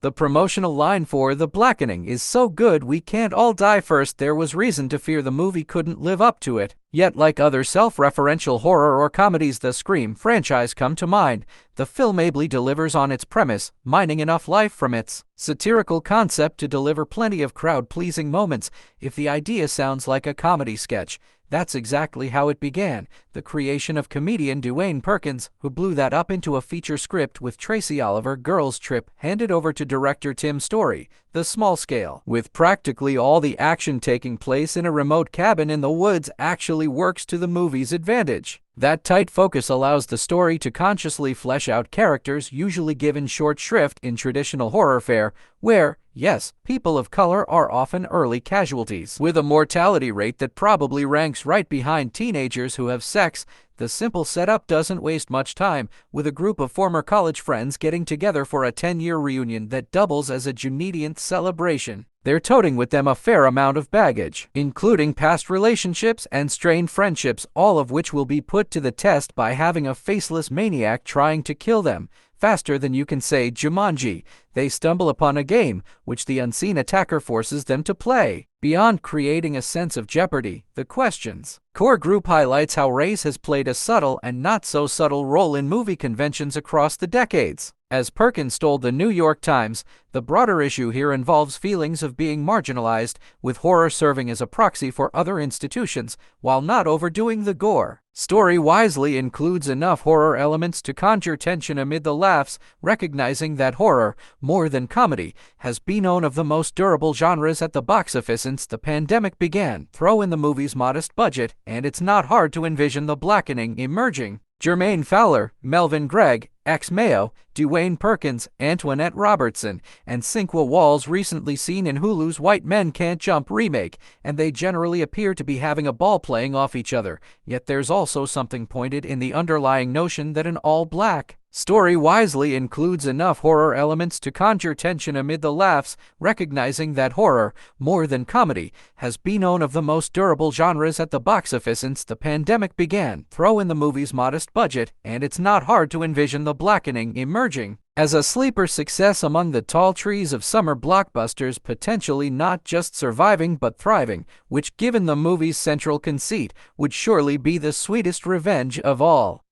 The promotional line for The Blackening is so good we can't all die first. There was reason to fear the movie couldn't live up to it. Yet, like other self-referential horror or comedies the Scream franchise come to mind, the film ably delivers on its premise, mining enough life from its satirical concept to deliver plenty of crowd-pleasing moments. If the idea sounds like a comedy sketch, that's exactly how it began, the creation of comedian Dwayne Perkins, who blew that up into a feature script with Tracy Oliver. Girls Trip handed over to director Tim Story. The small scale, with practically all the action taking place in a remote cabin in the woods, actually works to the movie's advantage. That tight focus allows the story to consciously flesh out characters usually given short shrift in traditional horror fare, where, yes, people of color are often early casualties. With a mortality rate that probably ranks right behind teenagers who have sex, the simple setup doesn't waste much time, with a group of former college friends getting together for a 10-year reunion that doubles as a Juneteenth celebration. They're toting with them a fair amount of baggage, including past relationships and strained friendships, all of which will be put to the test by having a faceless maniac trying to kill them. Faster than you can say Jumanji, they stumble upon a game which the unseen attacker forces them to play. Beyond creating a sense of jeopardy, the question's core group highlights how race has played a subtle and not so subtle role in movie conventions across the decades. As Perkins told the New York Times, the broader issue here involves feelings of being marginalized, with horror serving as a proxy for other institutions, while not overdoing the gore. Story wisely includes enough horror elements to conjure tension amid the laughs, recognizing that horror, more than comedy, has been one of the most durable genres at the box office since the pandemic began. Throw in the movie's modest budget, and it's not hard to envision The Blackening emerging. Jermaine Fowler, Melvin Gregg, ex-Mayo, Dwayne Perkins, Antoinette Robertson, and Cinqua Walls recently seen in Hulu's White Men Can't Jump remake, and they generally appear to be having a ball playing off each other. Yet there's also something pointed in the underlying notion that an all-black story wisely includes enough horror elements to conjure tension amid the laughs, recognizing that horror, more than comedy, has been one of the most durable genres at the box office since the pandemic began. Throw in the movie's modest budget, and it's not hard to envision The Blackening emerging as a sleeper success among the tall trees of summer blockbusters, potentially not just surviving but thriving, which, given the movie's central conceit, would surely be the sweetest revenge of all.